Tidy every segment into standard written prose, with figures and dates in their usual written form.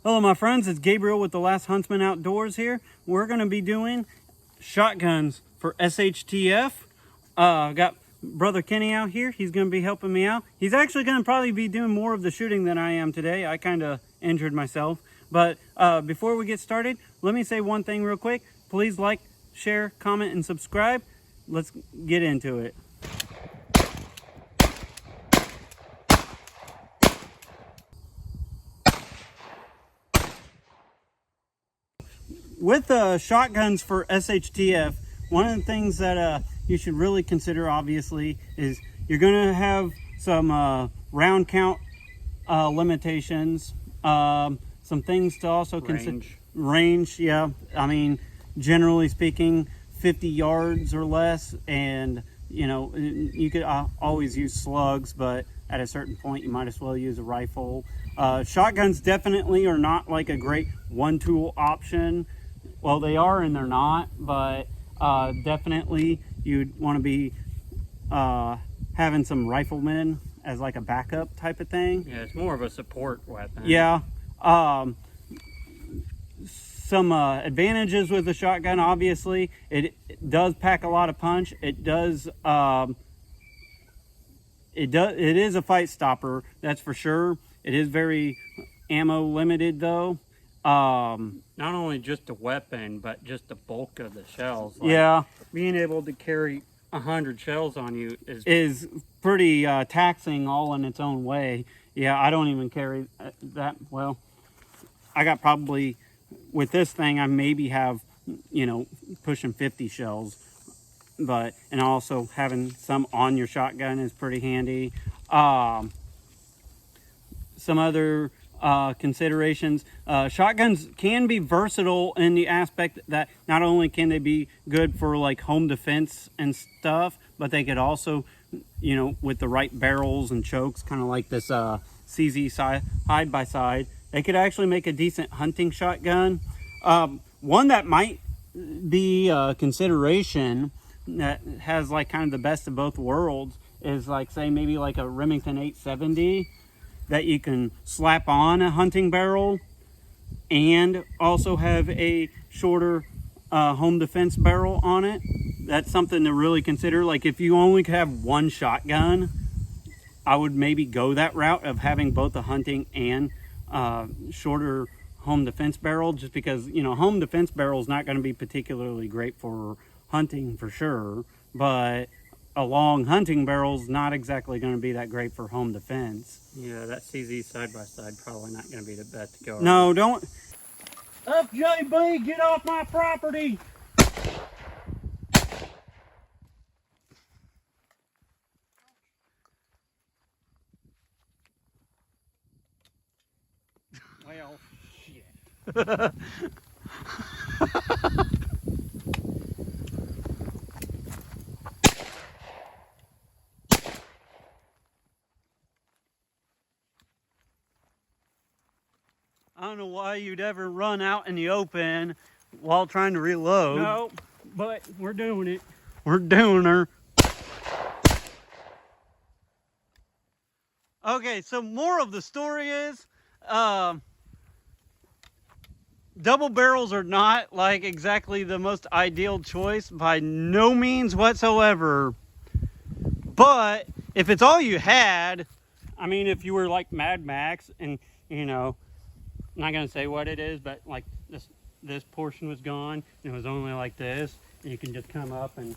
Hello my friends, it's Gabriel with The Last Huntsman Outdoors here. We're going to be doing shotguns for SHTF. I've got Brother Kenny out here. He's going to be helping me out. He's actually going to probably be doing more of the shooting than I am today. I kind of injured myself. But before we get started, let me say one thing real quick. Please like, share, comment, and subscribe. Let's get into it. With shotguns for SHTF, one of the things that you should really consider, obviously, is you're going to have some round count limitations. Some things to also consider. Range, yeah. I mean, generally speaking, 50 yards or less, and you know, you could always use slugs, but at a certain point you might as well use a rifle. Shotguns definitely are not like a great one-tool option. Well, they are and they're not, but definitely you'd want to be having some riflemen as like a backup type of thing. Yeah, it's more of a support weapon. Yeah. Some advantages with the shotgun, obviously, it does pack a lot of punch. It is a fight stopper, that's for sure. It is very ammo limited though. Not only just the weapon, but just the bulk of the shells. Like, yeah, being able to carry 100 shells on you is pretty taxing all in its own way. Yeah, I don't even carry that well. I got probably, with this thing, I maybe have, you know, pushing 50 shells. But, and also having some on your shotgun is pretty handy. Some other considerations. Shotguns can be versatile in the aspect that not only can they be good for like home defense and stuff, but they could also, you know, with the right barrels and chokes, kind of like this CZ side by side, they could actually make a decent hunting shotgun. One that might be a consideration that has like kind of the best of both worlds is like, say, maybe like a Remington 870 that you can slap on a hunting barrel and also have a shorter home defense barrel on it. That's something to really consider. Like if you only have one shotgun, I would maybe go that route of having both a hunting and shorter home defense barrel, just because, you know, home defense barrel is not going to be particularly great for hunting for sure, but a long hunting barrel is not exactly going to be that great for home defense. Yeah, that CZ side-by-side probably not going to be the best to go. No, don't. FJB, get off my property! Well, shit. I don't know why you'd ever run out in the open while trying to reload. No, but we're doing it. We're doing her. Okay, so more of the story is, double barrels are not like exactly the most ideal choice by no means whatsoever. But if it's all you had, I mean, if you were like Mad Max and, you know, I'm not gonna say what it is, but like this portion was gone and it was only like this, and you can just come up and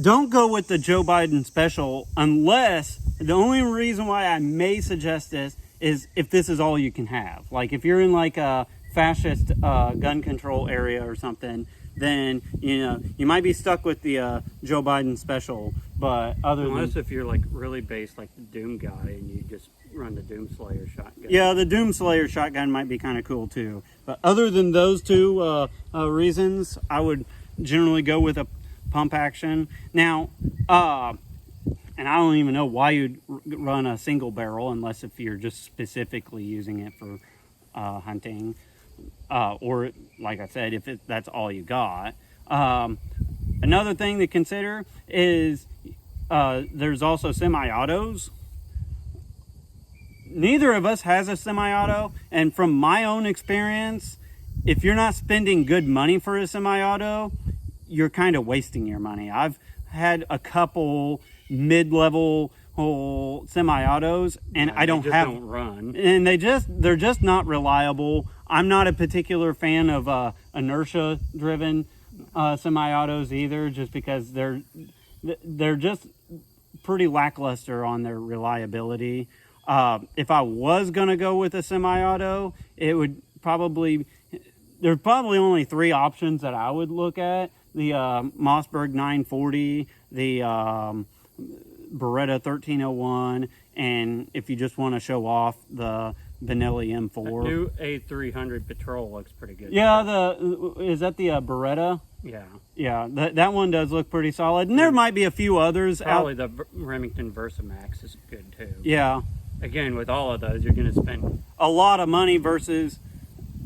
don't go with the Joe Biden special, unless the only reason why I may suggest this is if this is all you can have. Like if you're in like a fascist gun control area or something, then, you know, you might be stuck with the Joe Biden special. But unless if you're like really based like the Doom guy and you just run the Doom Slayer shotgun. Yeah, the Doom Slayer shotgun might be kind of cool too. But other than those two reasons, I would generally go with a pump action. Now, and I don't even know why you'd run a single barrel unless if you're just specifically using it for hunting. Or, like I said, if that's all you got. Another thing to consider is there's also semi-autos. neither of us has a semi-auto, and from my own experience, if you're not spending good money for a semi-auto, you're kind of wasting your money. I've had a couple mid-level semi-autos, and I don't don't run, and they're just not reliable. I'm not a particular fan of inertia driven semi-autos either, just because they're just pretty lackluster on their reliability. If I was gonna go with a semi-auto, it would probably, there's probably only three options that I would look at: the Mossberg 940, the Beretta 1301, and if you just want to show off, the Benelli M4. That new A300 Patrol looks pretty good. Yeah, is that the Beretta? Yeah. Yeah, that one does look pretty solid, and there might be a few others Probably out. the Remington Versamax is good too. Yeah, Again, with all of those, you're going to spend a lot of money versus.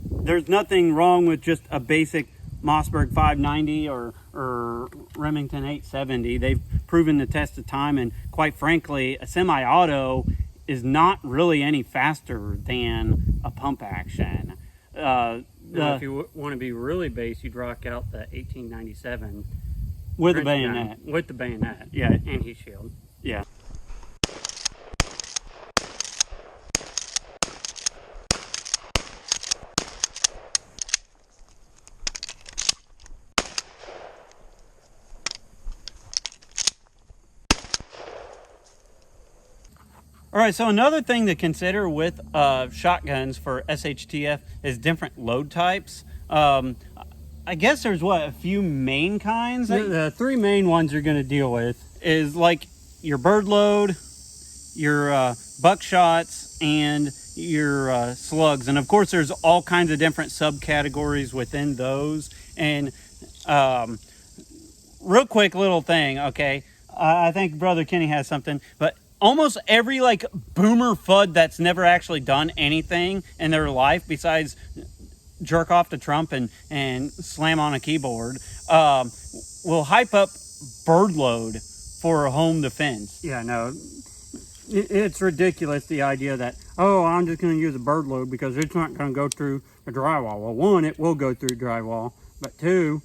There's nothing wrong with just a basic Mossberg 590 or Remington 870. They've proven the test of time, and quite frankly, a semi-auto is not really any faster than a pump action. Now, if you want to be really base, you'd rock out the 1897 with a French bayonet. gun with the bayonet, Yeah. and heat shield. Yeah. All right, so another thing to consider with shotguns for SHTF is different load types. I guess there's a few main kinds. The three main ones you're going to deal with is like your bird load, your buckshots, and your slugs. And of course, there's all kinds of different subcategories within those. And real quick little thing, okay? I think Brother Kenny has something, but almost every like boomer FUD that's never actually done anything in their life besides jerk off to Trump and slam on a keyboard will hype up bird load for a home defense. Yeah, no, it's ridiculous, the idea that, oh, I'm just going to use a bird load because it's not going to go through the drywall. Well, one, it will go through drywall, but two,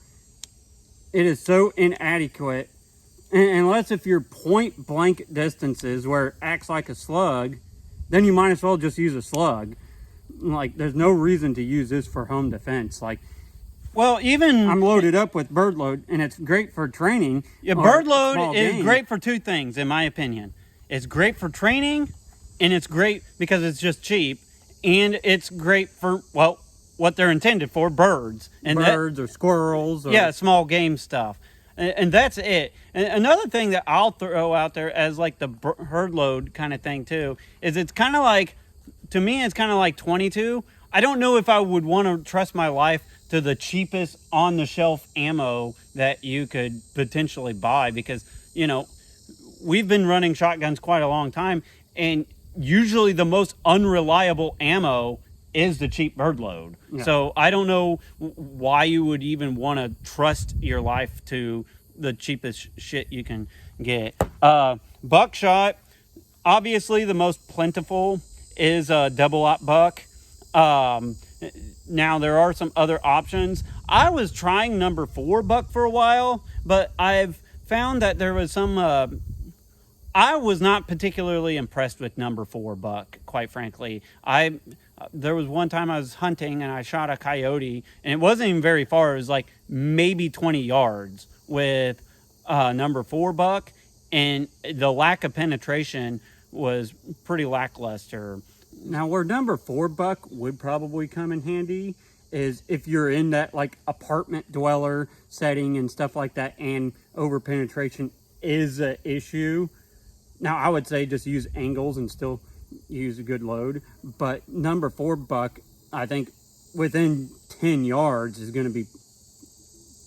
it is so inadequate. Unless if you're point blank distances where it acts like a slug, then you might as well just use a slug. Like, there's no reason to use this for home defense. Like, well, even I'm loaded up with bird load, and it's great for training. Yeah, bird load is great for two things, in my opinion. It's great for training, and it's great because it's just cheap, and it's great for, well, what they're intended for, birds. And birds or squirrels. Or... yeah, small game stuff. And that's it. And another thing that I'll throw out there as like the herd load kind of thing too, is it's kind of like, to me, it's kind of like 22. I don't know if I would want to trust my life to the cheapest on-the-shelf ammo that you could potentially buy because, you know, we've been running shotguns quite a long time, and usually the most unreliable ammo is the cheap bird load. Yeah. So I don't know why you would even want to trust your life to the cheapest shit you can get. Buckshot, obviously the most plentiful is a double-aught buck. Now there are some other options. I was trying number 4 buck for a while, but I've found that there was some I was not particularly impressed with number 4 buck, quite frankly. There was one time I was hunting and I shot a coyote, and it wasn't even very far. It was like maybe 20 yards with number 4 buck, and the lack of penetration was pretty lackluster. Now, where number 4 buck would probably come in handy is if you're in that like apartment dweller setting and stuff like that, and over penetration is an issue. Now, I would say just use angles and still use a good load, but number 4 buck, I think within 10 yards is going to be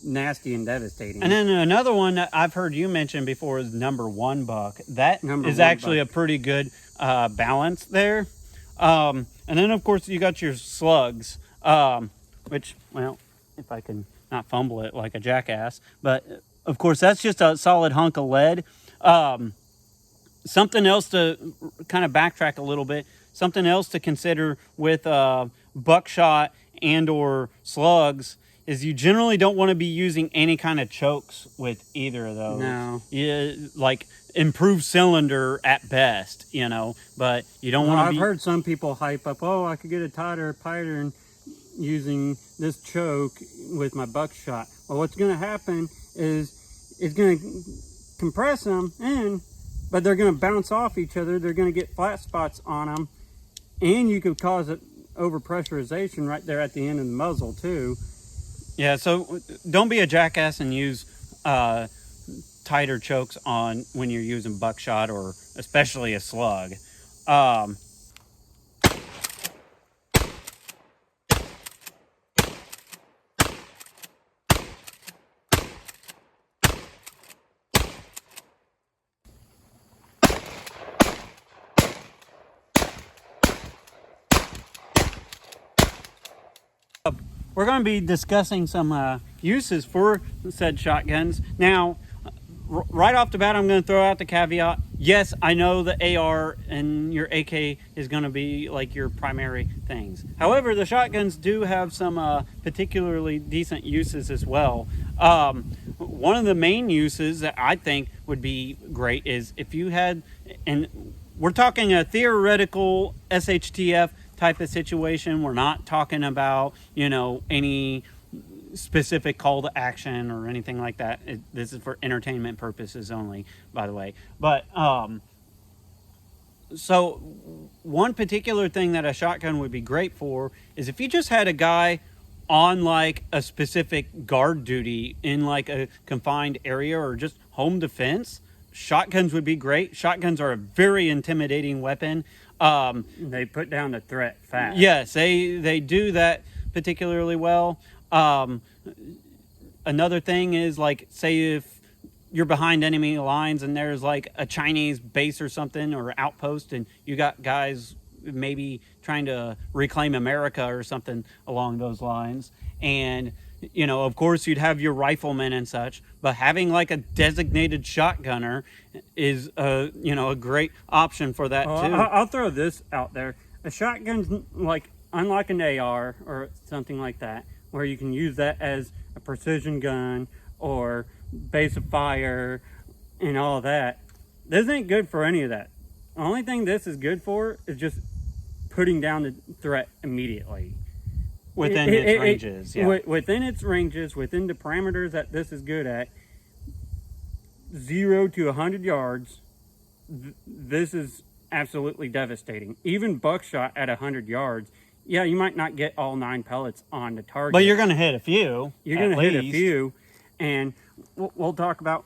nasty and devastating. And then another one that I've heard you mention before is number 1 buck. That is actually a pretty good balance there. And then of course you got your slugs, which, well, if I can not fumble it like a jackass, but of course that's just a solid hunk of lead. Something else to kind of backtrack a little bit. something else to consider with buckshot and or slugs is you generally don't want to be using any kind of chokes with either of those. No. Yeah, like improved cylinder at best, but you don't want to I've heard some people hype up, oh, I could get a tighter pattern using this choke with my buckshot. Well, what's going to happen is it's going to compress them in, but they're going to bounce off each other. They're going to get flat spots on them, and you could cause it overpressurization right there at the end of the muzzle too. Yeah, so don't be a jackass and use tighter chokes on when you're using buckshot or especially a slug. We're going to be discussing some uses for said shotguns. Now, right off the bat, I'm going to throw out the caveat. Yes, I know the AR and your AK is going to be like your primary things. However, the shotguns do have some particularly decent uses as well. One of the main uses that I think would be great is if you had, and we're talking a theoretical SHTF type of situation. We're not talking about, any specific call to action or anything like that. This is for entertainment purposes only, by the way. But so one particular thing that a shotgun would be great for is if you just had a guy on like a specific guard duty in like a confined area or just home defense. Shotguns would be great. Shotguns are a very intimidating weapon. They put down the threat fast. Yes, they do that particularly well. Another thing is, like, say if you're behind enemy lines and there's like a Chinese base or something or outpost and you got guys maybe trying to reclaim America or something along those lines, and of course you'd have your riflemen and such, but having like a designated shotgunner is a great option for that too. I'll throw this out there. A shotgun's like, unlike an AR or something like that, where you can use that as a precision gun or base of fire and all that. This ain't good for any of that. The only thing this is good for is just putting down the threat immediately. Within its ranges, yeah. Within its ranges, within the parameters that this is good at, 0 to 100 yards, this is absolutely devastating. Even buckshot at 100 yards, yeah, you might not get all 9 pellets on the target. But you're going to hit a few. You're going to hit a few, and we'll talk about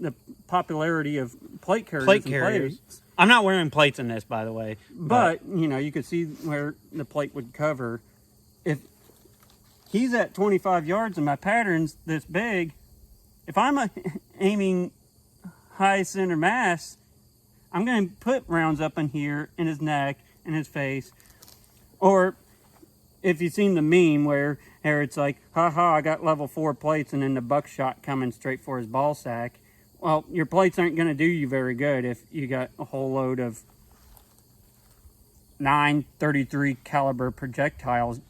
the popularity of plate carriers. Plate carriers. I'm not wearing plates in this, by the way. But you could see where the plate would cover. If he's at 25 yards and my pattern's this big, if I'm aiming high center mass, I'm going to put rounds up in here, in his neck, in his face. Or if you've seen the meme where it's like, haha, I got level 4 plates and then the buckshot coming straight for his ball sack. Well, your plates aren't going to do you very good if you got a whole load of 9.33 caliber projectiles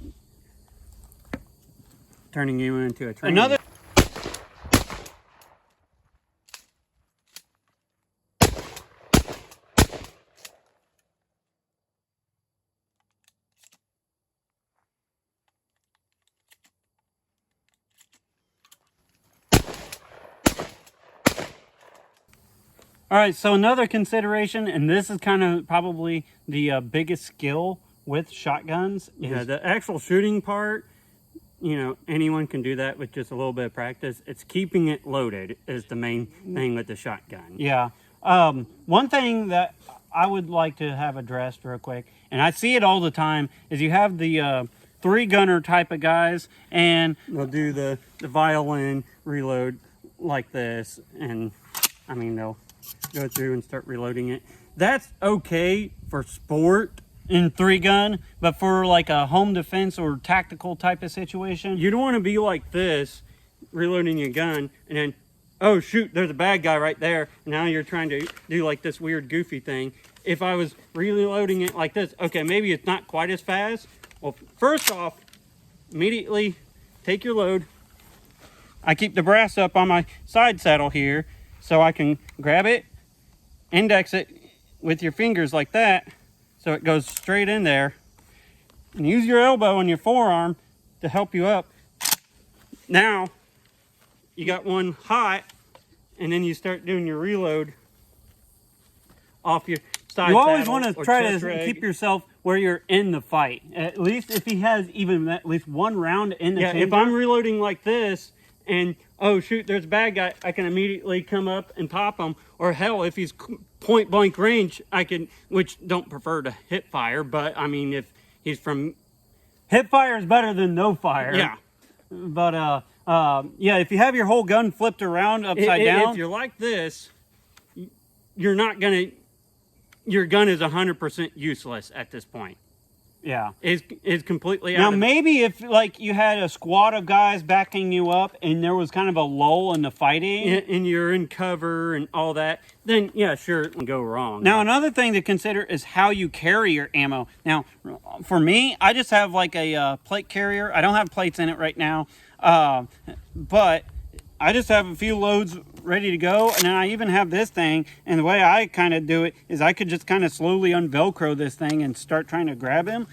turning you into a train. All right, so another consideration, and this is kind of probably the biggest skill with shotguns. Yeah, the actual shooting part, anyone can do that with just a little bit of practice. It's keeping it loaded is the main thing with the shotgun. Yeah. One thing that I would like to have addressed real quick, and I see it all the time, is you have the 3-gunner type of guys, and they'll do the violin reload like this, and they'll go through and start reloading it. That's okay for sport in 3-gun, but for like a home defense or tactical type of situation, you don't want to be like this, reloading your gun, and then, oh shoot, there's a bad guy right there. And now you're trying to do like this weird goofy thing, if I was reloading it like this, okay, maybe it's not quite as fast. Well, first off, immediately take your load. I keep the brass up on my side saddle here so I can grab it, index it with your fingers like that so it goes straight in there, and use your elbow and your forearm to help you up. Now you got one hot, and then you start doing your reload off your side. You always want to try to keep yourself where you're in the fight. At least if he has even at least one round in the chamber. If I'm reloading like this and, oh shoot, there's a bad guy, I can immediately come up and pop him. Or hell, if he's point blank range, I can, which don't prefer to hip fire, but I mean, if he's from... Hip fire is better than no fire. Yeah. But, yeah, if you have your whole gun flipped around upside down. If you're like this, you're not going to... Your gun is 100% useless at this point. Yeah. Is completely now out of... maybe if like you had a squad of guys backing you up and there was kind of a lull in the fighting and you're in cover and all that, then yeah, sure, it can go wrong. Now another thing to consider is how you carry your ammo. Now for me, I just have like a plate carrier. I don't have plates in it right now, but I just have a few loads ready to go, and then I even have this thing, and the way I kind of do it is I could just kind of slowly unvelcro this thing and start trying to grab him.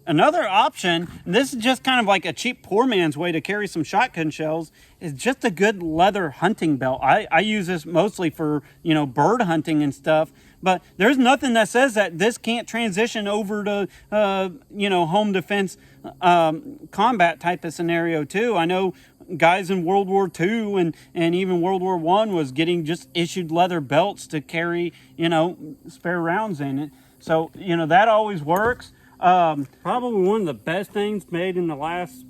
Another option, and this is just kind of like a cheap poor man's way to carry some shotgun shells, is just a good leather hunting belt. I use this mostly for, you know, bird hunting and stuff, but there's nothing that says that this can't transition over to, you know, home defense combat type of scenario too. I know guys in World War II and even World War I was getting just issued leather belts to carry, you know, spare rounds in it. So, you know, that always works. Probably one of the best things made in the last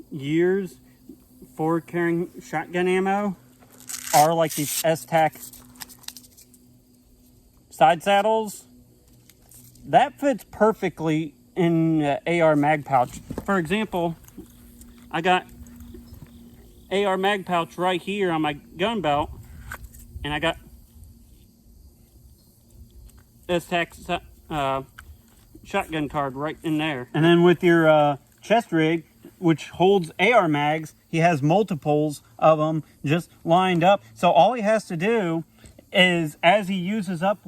years for carrying shotgun ammo are like these S-Tac side saddles. That fits perfectly in the AR mag pouch. For example, I got AR mag pouch right here on my gun belt, and I got S-Tac shotgun card right in there. And then with your chest rig, which holds AR mags, he has multiples of them just lined up. So all he has to do is, as he uses up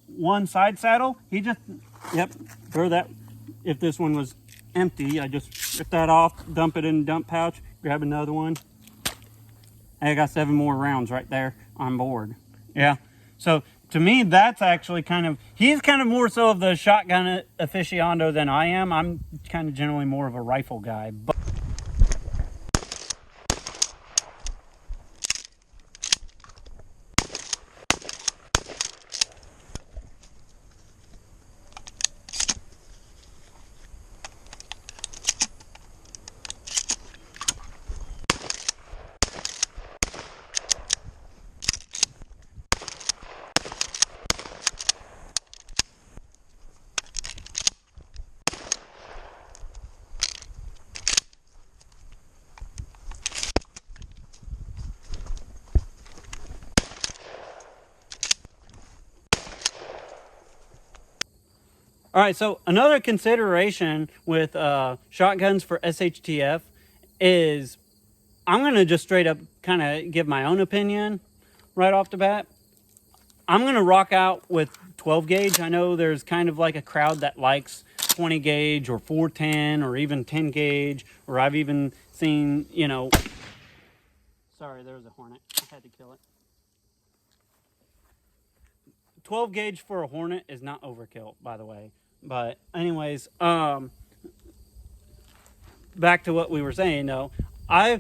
one side saddle, he just, throw that. If this one was empty, I just rip that off, dump it in the dump pouch, grab another one. I got 7 more rounds right there on board. Yeah. So to me, that's actually kind of, he's kind of more so of the shotgun aficionado than I am. I'm kind of generally more of a rifle guy. But all right, so another consideration with shotguns for SHTF is, I'm going to just straight up kind of give my own opinion right off the bat. I'm going to rock out with 12 gauge. I know there's kind of like a crowd that likes 20 gauge or 410 or even 10 gauge, or I've even seen, you know, sorry, there was a hornet. I had to kill it. 12 gauge for a hornet is not overkill, by the way. But anyways, back to what we were saying though. I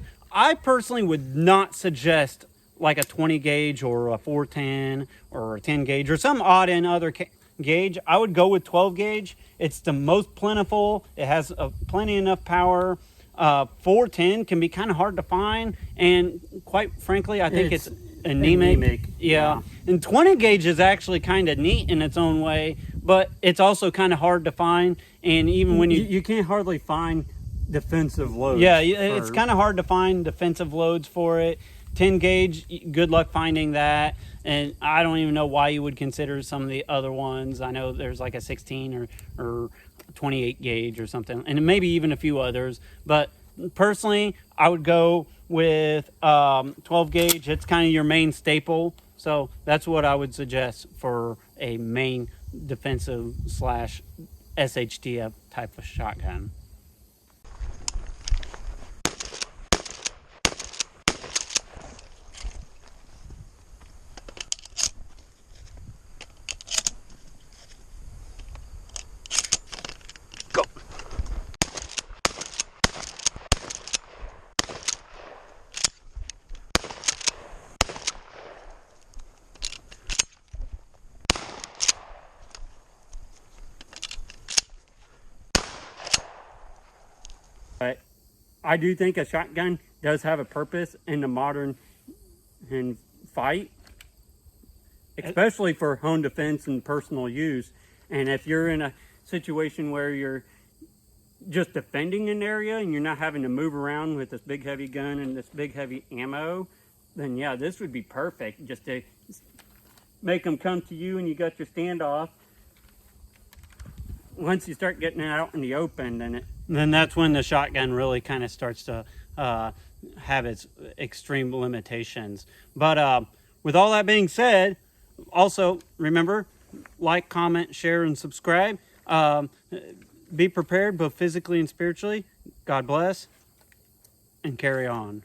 personally would not suggest like a 20 gauge or a 410 or a 10 gauge or some odd and other gauge. I would go with 12 gauge. It's the most plentiful. It has plenty enough power. 410 can be kind of hard to find, and quite frankly, I think it's anemic. Yeah. And 20 gauge is actually kind of neat in its own way, but it's also kind of hard to find. And even when you can't hardly find defensive loads. Yeah, it's kind of hard to find defensive loads for it. 10 gauge, good luck finding that. And I don't even know why you would consider some of the other ones. I know there's like a 16 or 28 gauge or something, and maybe even a few others. But personally, I would go with 12 gauge. It's kind of your main staple. So that's what I would suggest for a main defensive slash SHTF type of shotgun. But I do think a shotgun does have a purpose in the modern fight, especially for home defense and personal use. And if you're in a situation where you're just defending an area and you're not having to move around with this big heavy gun and this big heavy ammo, then yeah, this would be perfect just to make them come to you and you got your standoff. Once you start getting it out in the open, then that's when the shotgun really kind of starts to have its extreme limitations. But with all that being said, also remember, like, comment, share, and subscribe. Be prepared both physically and spiritually. God bless, and carry on.